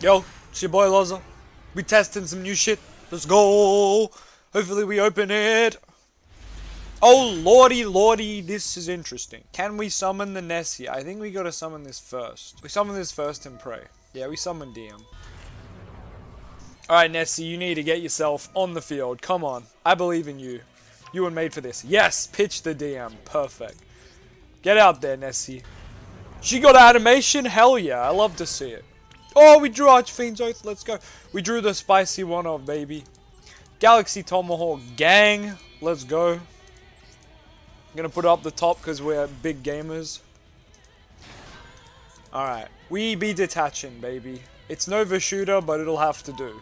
Yo, it's your boy LOZA. We testing some new shit. Let's go. Hopefully we open it. Oh lordy, this is interesting. Can we summon the Nessie? I think we gotta summon this first. We summon this first and pray. Yeah, we summon DM. Alright Nessie, you need to get yourself on the field. Come on. I believe in you. You were made for this. Yes, pitch the DM. Perfect. Get out there, Nessie. She got animation? Hell yeah, I love to see it. Oh, we drew Archfiend's Oath. Let's go. We drew the spicy one of baby. Galaxy Tomahawk gang. Let's go. I'm gonna put it up the top because we're big gamers. Alright. We be detaching, baby. It's Nova Shooter, but it'll have to do.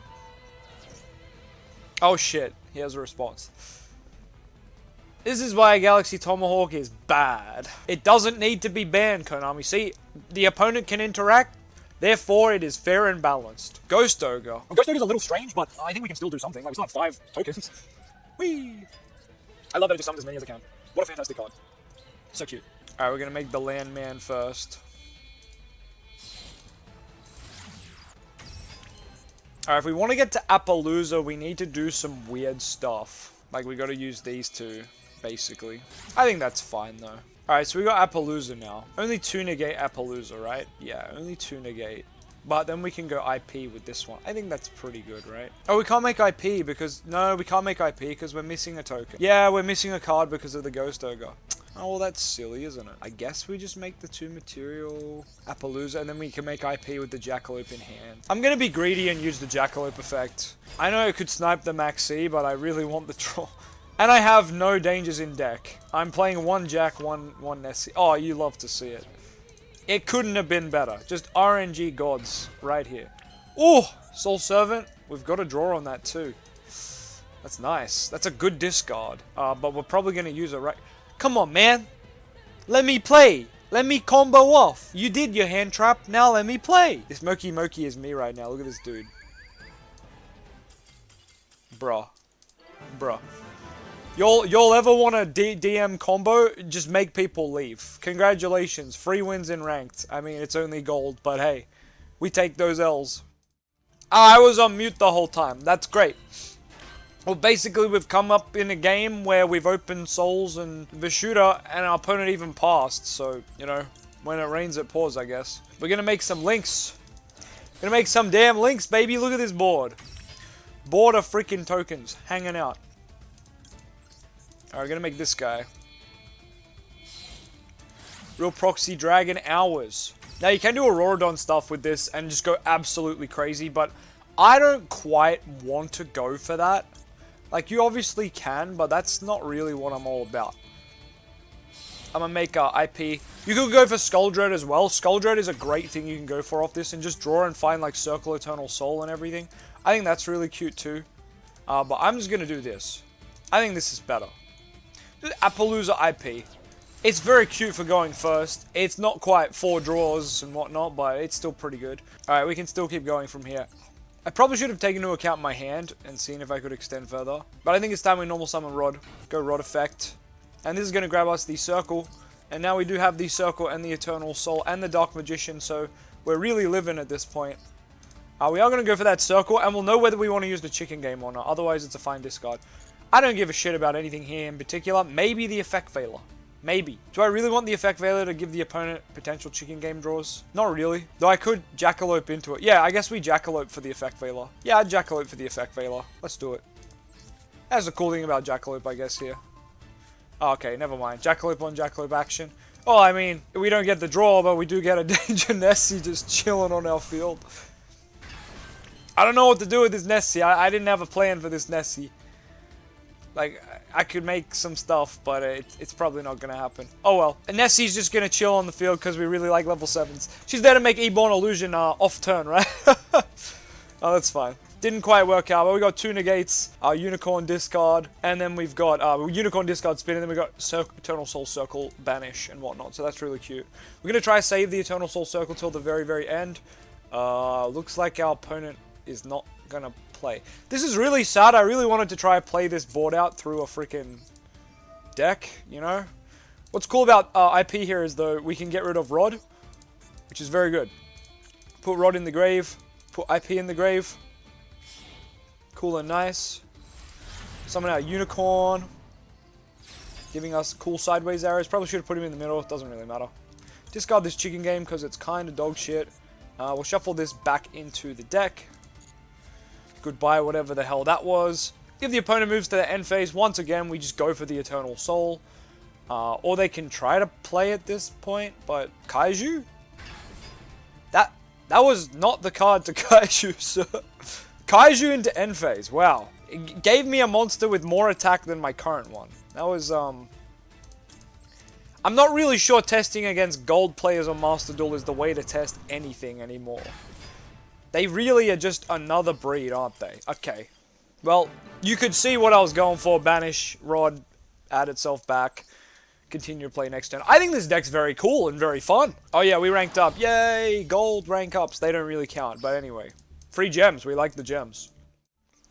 Oh shit. He has a response. This is why Galaxy Tomahawk is bad. It doesn't need to be banned, Konami. See, the opponent can interact. Therefore, it is fair and balanced. Ghost Ogre. Well, Ghost Ogre's a little strange, but I think we can still do something. Like, we still have 5 tokens. Whee! I love that I just summoned as many as I can. What a fantastic card. So cute. Alright, we're gonna make the Landman first. Alright, if we want to get to Appaloosa, we need to do some weird stuff. Like, we gotta use these two, basically. I think that's fine, though. Alright, so we got Appaloosa now. Only 2 negate Appaloosa, right? Yeah, only 2 negate. But then we can go IP with this one. I think that's pretty good, right? Oh, we can't make IP because... No, we can't make IP because we're missing a token. Yeah, we're missing a card because of the Ghost Ogre. Oh, well, that's silly, isn't it? I guess we just make the 2 material Appaloosa and then we can make IP with the Jackalope in hand. I'm gonna be greedy and use the Jackalope effect. I know it could snipe the Maxi, but I really want the draw. And I have no dangers in deck. I'm playing 1 Jack, 1 Nessie. Oh, you love to see it. It couldn't have been better. Just RNG gods right here. Oh, Soul Servant. We've got a draw on that too. That's nice. That's a good discard. But we're probably going to use it right... Come on, man. Let me play. Let me combo off. You did your hand trap. Now let me play. This Moki is me right now. Look at this dude. Bruh. Y'all ever want a DM combo? Just make people leave. Congratulations. Free wins in ranked. I mean, it's only gold, but hey. We take those L's. I was on mute the whole time. That's great. Well, basically, we've come up in a game where we've opened Souls and the shooter, and our opponent even passed. So, you know, when it rains, it pours, I guess. We're gonna make some links. Gonna make some damn links, baby. Look at this board. Board of freaking tokens hanging out. Alright, we're gonna make this guy. Real Proxy Dragon Hours. Now, you can do Auroradon stuff with this and just go absolutely crazy, but I don't quite want to go for that. Like, you obviously can, but that's not really what I'm all about. I'm gonna make IP. You could go for Skull Dread as well. Skull Dread is a great thing you can go for off this and just draw and find, like, Circle Eternal Soul and everything. I think that's really cute, too. But I'm just gonna do this. I think this is better. Appaloosa IP. It's very cute for going first. It's not quite 4 draws and whatnot, but it's still pretty good. Alright, we can still keep going from here. I probably should have taken into account my hand and seen if I could extend further. But I think it's time we normal summon Rod. Go Rod effect. And this is going to grab us the Circle. And now we do have the Circle and the Eternal Soul and the Dark Magician, so we're really living at this point. We are going to go for that Circle, and we'll know whether we want to use the Chicken Game or not. Otherwise, it's a fine discard. I don't give a shit about anything here in particular. Maybe the Effect Veiler. Maybe. Do I really want the Effect Veiler to give the opponent potential Chicken Game draws? Not really. Though I could Jackalope into it. Yeah, I guess we Jackalope for the Effect Veiler. Yeah, I'd Jackalope for the Effect Veiler. Let's do it. That's the cool thing about Jackalope, I guess, here. Oh, okay, never mind. Jackalope on Jackalope action. Oh, I mean, we don't get the draw, but we do get a Danger Nessie just chilling on our field. I don't know what to do with this Nessie. I didn't have a plan for this Nessie. Like, I could make some stuff, but it's probably not going to happen. Oh well. And Nessie's just going to chill on the field because we really like level 7s. She's there to make E-Born Illusion off turn, right? Oh, that's fine. Didn't quite work out, but we got 2 negates, Unicorn discard, and then we've got Unicorn discard spin, and then we got Eternal Soul Circle banish and whatnot, so that's really cute. We're going to try save the Eternal Soul Circle till the very, very end. Looks like our opponent is not going to play. This is really sad. I really wanted to try play this board out through a freaking deck, you know? What's cool about IP here is, though, we can get rid of Rod, which is very good. Put Rod in the grave, Put IP in the grave. Cool and nice. Summon out Unicorn. Giving us cool sideways arrows. Probably should have put him in the middle. It doesn't really matter. Discard this chicken game because it's kind of dog shit. We'll shuffle this back into the deck. Goodbye, whatever the hell that was. If the opponent moves to the end phase, once again, we just go for the Eternal Soul. Or they can try to play at this point, but Kaiju? That was not the card to Kaiju, sir. Kaiju into end phase, wow. It gave me a monster with more attack than my current one. That was, I'm not really sure testing against gold players on Master Duel is the way to test anything anymore. They really are just another breed, aren't they? Okay. Well, you could see what I was going for. Banish, Rod, add itself back. Continue to play next turn. I think this deck's very cool and very fun. Oh yeah, we ranked up. Yay! Gold rank ups. They don't really count, but anyway. Free gems. We like the gems.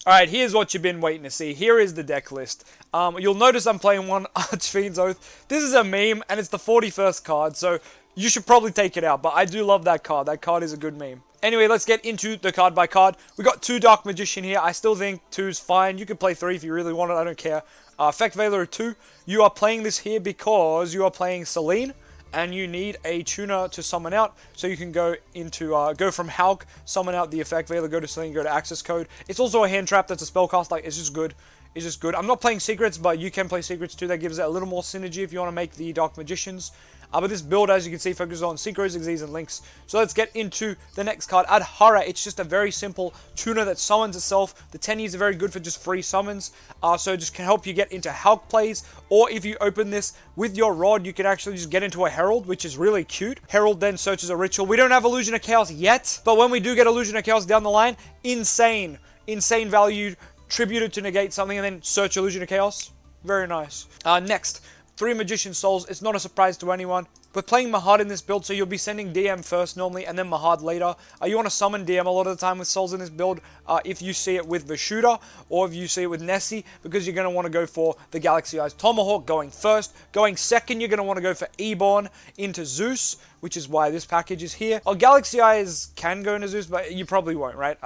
Alright, here's what you've been waiting to see. Here is the deck list. You'll notice I'm playing one Archfiend's Oath. This is a meme, and it's the 41st card, so you should probably take it out. But I do love that card. That card is a good meme. Anyway, let's get into the card by card. We got 2 Dark Magician here. I still think 2's fine. You can play 3 if you really want it. I don't care. Effect Veiler 2. You are playing this here because you are playing Selene, and you need a tuner to summon out, so you can go into, go from Hulk, summon out the Effect Veiler, go to Selene, go to Access Code. It's also a hand trap that's a spellcast, like, it's just good. It's just good. I'm not playing Secrets, but you can play Secrets too. That gives it a little more synergy if you want to make the Dark Magicians. But this build, as you can see, focuses on Synchros, Xyz, and Links. So let's get into the next card. Adhara, it's just a very simple tuner that summons itself. The Tennies are very good for just free summons. So it just can help you get into Hulk plays. Or if you open this with your Rod, you can actually just get into a Herald, which is really cute. Herald then searches a ritual. We don't have Illusion of Chaos yet, but when we do get Illusion of Chaos down the line, insane value, tributed to negate something, and then search Illusion of Chaos. Very nice. Next. 3 Magician Souls. It's not a surprise to anyone. We're playing Mahad in this build, so you'll be sending DM first normally, and then Mahad later. You want to summon DM a lot of the time with Souls in this build, if you see it with Vashuda, or if you see it with Nessie, because you're going to want to go for the Galaxy Eyes Tomahawk going first. Going second, you're going to want to go for Eborn into Zeus, which is why this package is here. Galaxy Eyes can go into Zeus, but you probably won't, right?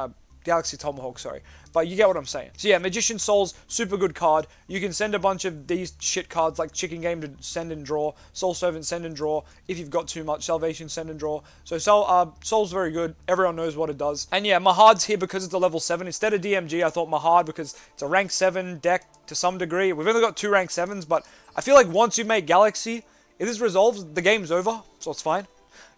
Galaxy Tomahawk, sorry. But you get what I'm saying. So yeah, Magician Souls, super good card. You can send a bunch of these shit cards like Chicken Game to send and draw. Soul Servant, send and draw. If you've got too much, Salvation, send and draw. So Soul's very good. Everyone knows what it does. And yeah, Mahad's here because it's a level 7. Instead of DMG, I thought Mahad because it's a rank 7 deck to some degree. We've only got 2 rank 7s, but I feel like once you make Galaxy, if this resolves, the game's over. So it's fine.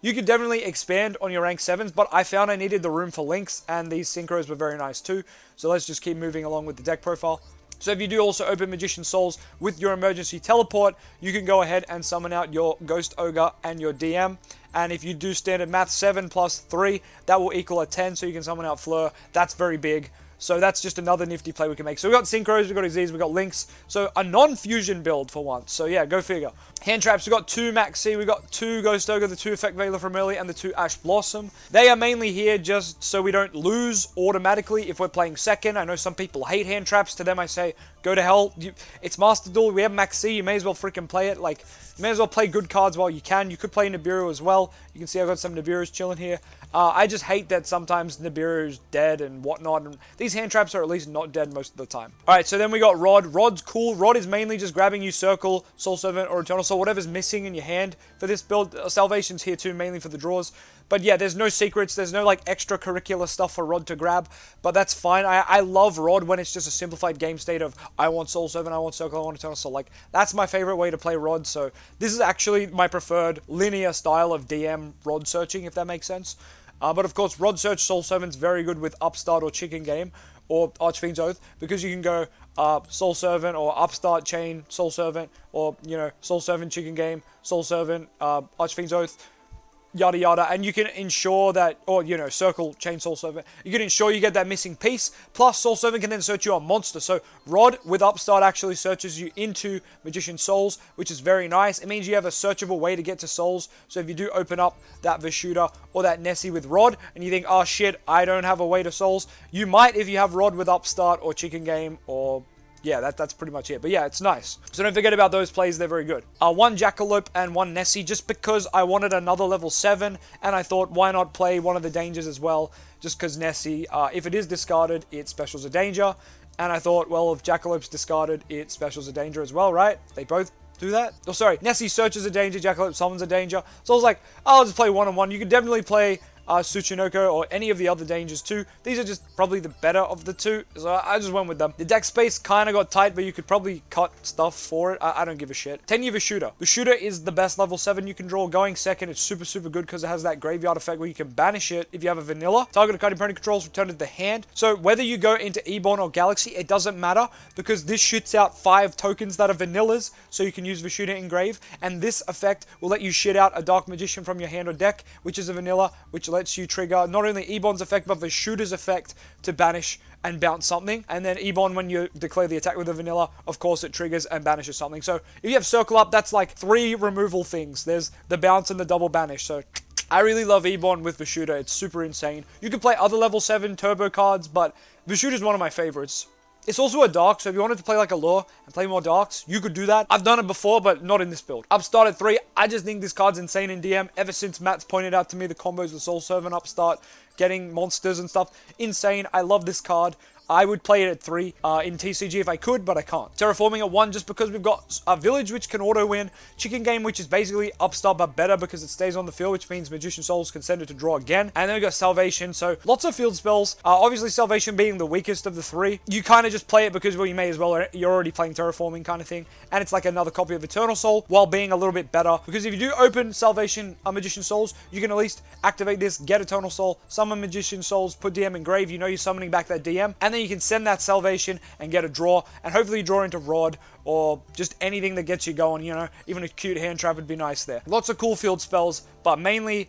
You could definitely expand on your rank 7s, but I found I needed the room for links, and these Synchros were very nice too. So let's just keep moving along with the deck profile. So if you do also open Magician Souls with your emergency teleport, you can go ahead and summon out your Ghost Ogre and your DM. And if you do standard math 7 plus 3, that will equal a 10, so you can summon out Fleur. That's very big. So that's just another nifty play we can make. So we've got Synchros, we've got Xyz, we've got Links. So a non-fusion build for once. So yeah, go figure. Hand traps, we've got 2 Max C, we've got 2 Ghost Ogre, the 2 Effect Veiler from earlier, and the 2 Ash Blossom. They are mainly here just so we don't lose automatically if we're playing second. I know some people hate hand traps. To them I say, go to hell. It's Master Duel, we have Max C, you may as well freaking play it. Like, you may as well play good cards while you can. You could play Nibiru as well. You can see I've got some Nibirus chilling here. I just hate that sometimes Nibiru's dead and whatnot, and these hand traps are at least not dead most of the time. Alright, so then we got Rod. Rod's cool. Rod is mainly just grabbing you Circle, Soul Servant, or Eternal Soul, whatever's missing in your hand for this build. Salvation's here too, mainly for the draws. But yeah, there's no secrets, there's no like extracurricular stuff for Rod to grab, but that's fine. I love Rod when it's just a simplified game state of I want Soul Servant, I want Circle, I want Eternal Soul. Like, that's my favorite way to play Rod, so this is actually my preferred linear style of DM Rod searching, if that makes sense. But of course, Rod Search Soul Servant's very good with Upstart or Chicken Game, or Archfiend's Oath, because you can go Soul Servant or Upstart Chain Soul Servant, or, you know, Soul Servant Chicken Game, Soul Servant, Archfiend's Oath, yada yada, and you can ensure that, or, you know, Circle, Chain Soul Servant, you can ensure you get that missing piece, plus Soul Servant can then search you a monster. So Rod with Upstart actually searches you into Magician Souls, which is very nice. It means you have a searchable way to get to Souls, so if you do open up that Vashuda or that Nessie with Rod, and you think, oh shit, I don't have a way to Souls, you might if you have Rod with Upstart or Chicken Game, or yeah, that's pretty much it. But yeah, it's nice. So don't forget about those plays. They're very good. 1 Jackalope and 1 Nessie, just because I wanted another level 7, and I thought, why not play one of the dangers as well? just because Nessie, if it is discarded, it specials a danger. And I thought, well, if Jackalope's discarded, it specials a danger as well, right? They both do that? Oh, sorry. Nessie searches a danger, Jackalope summons a danger. So I was like, I'll just play one-on-one. You could definitely play Tsuchinoko or any of the other dangers too. These are just probably the better of the two, so I just went with them. The deck space kind of got tight, but you could probably cut stuff for it. I don't give a shit. 10-year Vishuda. Vishuda is the best level 7 you can draw. Going second, it's super, super good because it has that graveyard effect where you can banish it if you have a vanilla. Target of card opponent controls, return to the hand. So whether you go into Ebon or Galaxy, it doesn't matter because this shoots out 5 tokens that are vanillas, so you can use Vishuda Engrave, and this effect will let you shit out a Dark Magician from your hand or deck, which is a vanilla, which lets you trigger not only Ebon's effect, but Vishuda's effect to banish and bounce something. And then Ebon, when you declare the attack with a vanilla, of course it triggers and banishes something. So if you have Circle Up, that's like 3 removal things. There's the bounce and the double banish. So I really love Ebon with Vishuda. It's super insane. You can play other level 7 turbo cards, but Vishuda is one of my favorites. It's also a dark, so if you wanted to play like a lure and play more darks, you could do that. I've done it before, but not in this build. Upstart at 3. I just think this card's insane in DM. Ever since Matt's pointed out to me the combos with Soul Servant Upstart, getting monsters and stuff. Insane. I love this card. I would play it at 3 in TCG if I could, but I can't. Terraforming at 1 just because we've got a Village which can auto-win, Chicken Game which is basically Upstart but better because it stays on the field, which means Magician Souls can send it to draw again. And then we got Salvation, so lots of field spells. Obviously Salvation being the weakest of the 3. You kind of just play it because, well, you may as well, you're already playing Terraforming kind of thing. And it's like another copy of Eternal Soul while being a little bit better. Because if you do open Salvation Magician Souls, you can at least activate this, get Eternal Soul, summon Magician Souls, put DM Engrave, you know you're summoning back that DM, and then you can send that Salvation and get a draw, and hopefully you draw into Rod or just anything that gets you going, you know. Even a cute hand trap would be nice there. Lots of cool field spells, but mainly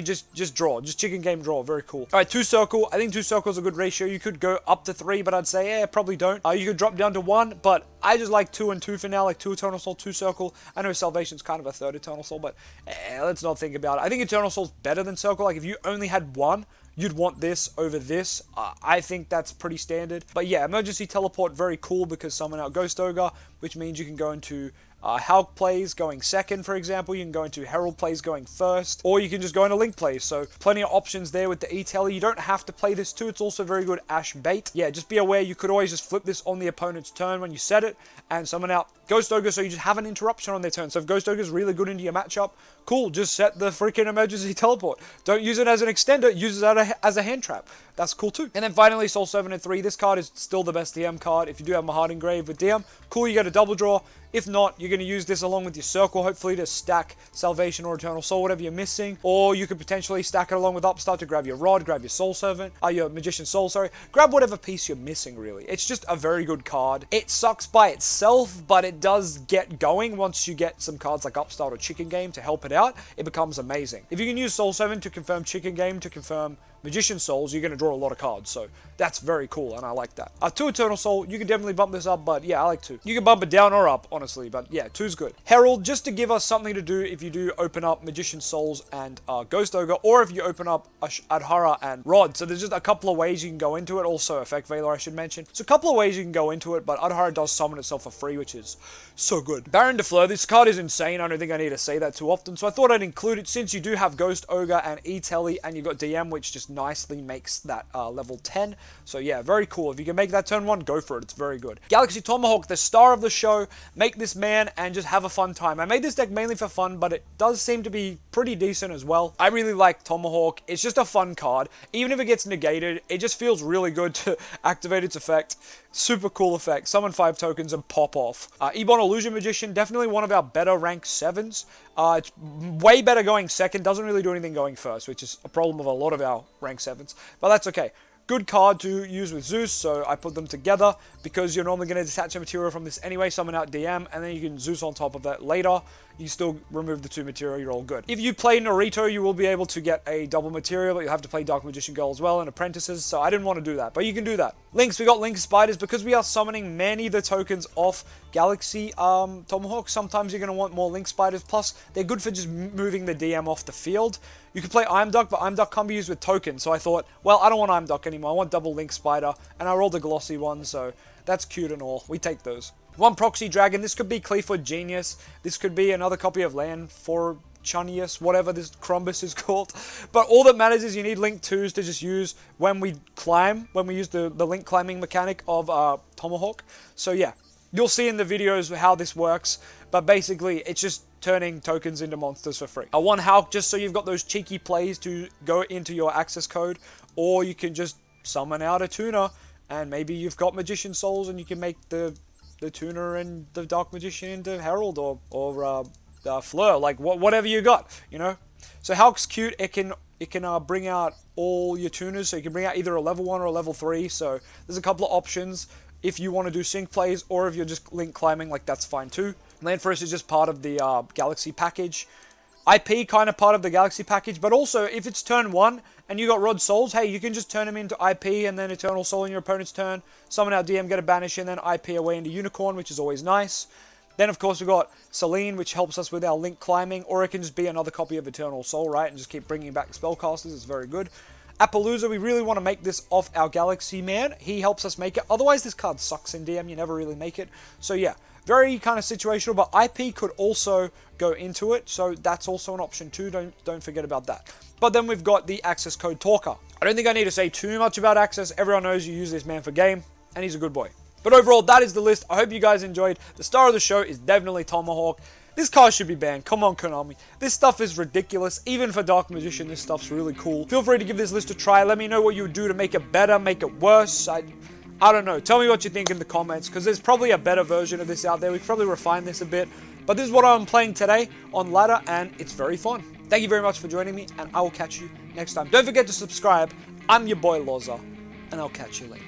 just draw. Just Chicken Game draw. Very cool. Alright, 2 circle. I think 2 circles is a good ratio. You could go up to 3, but I'd say, probably don't. You could drop down to 1, but I just like 2 and 2 for now, like 2 Eternal Soul, 2 circle. I know Salvation's kind of a 3rd Eternal Soul, but let's not think about it. I think Eternal Soul's better than circle. Like if you only had 1, you'd want this over this. I think that's pretty standard. But yeah, Emergency Teleport, very cool because summon out Ghost Ogre, which means you can go into Hulk plays going second, for example. You can go into Herald plays going first, or you can just go into Link plays. So plenty of options there with the E-Telly. You don't have to play this too. It's also very good Ash bait. Yeah, just be aware you could always just flip this on the opponent's turn when you set it and summon out Ghost Ogre, so you just have an interruption on their turn. So if Ghost Ogre is really good into your matchup, cool, just set the freaking Emergency Teleport. Don't use it as an extender, use it as a hand trap. That's cool too. And then finally, Soul Servant at 3. This card is still the best DM card. If you do have my Heart Engraved with DM, cool, you get a double draw. If not, you're going to use this along with your circle, hopefully to stack Salvation or Eternal Soul, whatever you're missing. Or you could potentially stack it along with Upstart to grab your Rod, grab your Soul Servant, your Magician Soul, sorry. Grab whatever piece you're missing, really. It's just a very good card. It sucks by itself, but it does get going once you get some cards like Upstart or Chicken Game to help it out. It becomes amazing. If you can use Soul Servant to confirm Chicken Game, to confirm Magician Souls, you're going to draw a lot of cards, so that's very cool, and I like that. 2 Eternal Soul, you can definitely bump this up, but yeah, I like 2. You can bump it down or up, honestly, but yeah, 2's good. Herald, just to give us something to do if you do open up Magician Souls and Ghost Ogre, or if you open up Adhara and Rod. So there's just a couple of ways you can go into it. Also, Effect Veiler, I should mention. So a couple of ways you can go into it, but Adhara does summon itself for free, which is so good. Baron de Fleur, this card is insane. I don't think I need to say that too often, so I thought I'd include it since you do have Ghost Ogre and E-Telly, and you've got DM, which just nicely makes that level 10. So yeah, very cool. If you can make that turn 1, go for it. It's very good. Galaxy Tomahawk, the star of the show. Make this man and just have a fun time. I made this deck mainly for fun, but it does seem to be pretty decent as well. I really like Tomahawk. It's just a fun card. Even if it gets negated, it just feels really good to activate its effect. Super cool effect. Summon 5 tokens and pop off. Ebon Illusion Magician, definitely one of our better rank 7s. It's way better going second. Doesn't really do anything going first, which is a problem of a lot of our rank 7s. But that's okay. Good card to use with Zeus, so I put them together because you're normally going to detach a material from this anyway, summon out DM, and then you can Zeus on top of that later. You still remove the 2 material, you're all good. If you play Naruto, you will be able to get a double material, but you'll have to play Dark Magician Girl as well and Apprentices, so I didn't want to do that, but you can do that. Links, we got Link Spiders, because we are summoning many of the tokens off Galaxy Tomahawk. Sometimes you're going to want more Link Spiders, plus they're good for just moving the DM off the field. You could play Iron Duck, but Iron Duck can't be used with tokens, so I thought, well, I don't want Iron Duck anymore, I want double Link Spider, and I rolled a glossy one, so that's cute and all. We take those. 1 Proxy Dragon, this could be Cleafwood Genius, this could be another copy of Land for Chunnius, whatever this Crumbus is called. But all that matters is you need Link 2s to just use when we climb, when we use the Link climbing mechanic of Tomahawk. So yeah, you'll see in the videos how this works, but basically it's just turning tokens into monsters for free. One Hulk, just so you've got those cheeky plays to go into your access code, or you can just summon out a tuner, and maybe you've got Magician Souls and you can make the tuner and the Dark Magician into Herald or Fleur, like whatever you got, you know. So Hulk's cute. It can bring out all your tuners, so you can bring out either a level 1 or a level 3. So there's a couple of options if you want to do sync plays, or if you're just Link climbing, like that's fine too. Landforest is just part of the Galaxy package. IP kind of part of the Galaxy package, but also if it's turn 1 and you got Rod Souls, hey, you can just turn him into IP and then Eternal Soul in your opponent's turn, summon out DM, get a banish, and then IP away into Unicorn, which is always nice. Then of course we've got Selene, which helps us with our Link climbing, or it can just be another copy of Eternal Soul, right, and just keep bringing back spellcasters. It's very good. Appaloosa, we really want to make this off our Galaxy man. He helps us make it. Otherwise, this card sucks in DM. You never really make it. So yeah, very kind of situational, but IP could also go into it. So that's also an option too. Don't forget about that. But then we've got the access code Talker. I don't think I need to say too much about access. Everyone knows you use this man for game, and he's a good boy. But overall, that is the list. I hope you guys enjoyed. The star of the show is definitely Tomahawk. This card should be banned. Come on, Konami. This stuff is ridiculous. Even for Dark Magician, this stuff's really cool. Feel free to give this list a try. Let me know what you would do to make it better, make it worse. I don't know. Tell me what you think in the comments, because there's probably a better version of this out there. We could probably refine this a bit. But this is what I'm playing today on ladder, and it's very fun. Thank you very much for joining me, and I will catch you next time. Don't forget to subscribe. I'm your boy LOZA, and I'll catch you later.